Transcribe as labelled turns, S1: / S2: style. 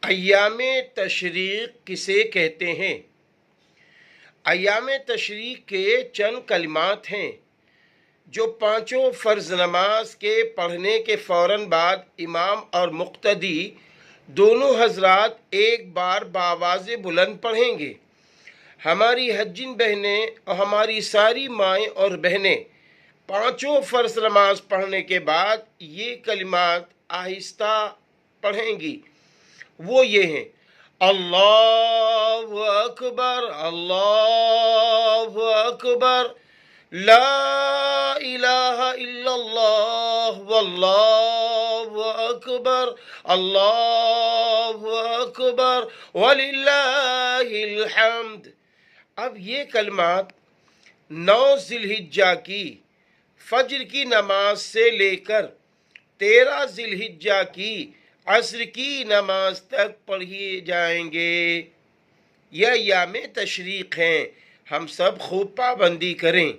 S1: ایام تشریق کسے کہتے ہیں؟ ایام تشریق کے چند کلمات ہیں جو پانچوں فرض نماز کے پڑھنے کے فوراً بعد امام اور مقتدی دونوں حضرات ایک بار بآواز بلند پڑھیں گے۔ ہماری حجین بہنیں اور ہماری ساری مائیں اور بہنیں پانچوں فرض نماز پڑھنے کے بعد یہ کلمات آہستہ پڑھیں گی۔ وہ یہ ہیں: اللہ اکبر، اللہ اکبر، لا الہ الا اللہ، واللہ اکبر، اللہ اکبر، وللہ الحمد۔ اب یہ کلمات 9 ذی الحجہ کی فجر کی نماز سے لے کر 13 ذی الحجہ کی عصر کی نماز تک پڑھیے جائیں گے۔ یہ ایام تشریق ہیں، ہم سب خوب پابندی کریں۔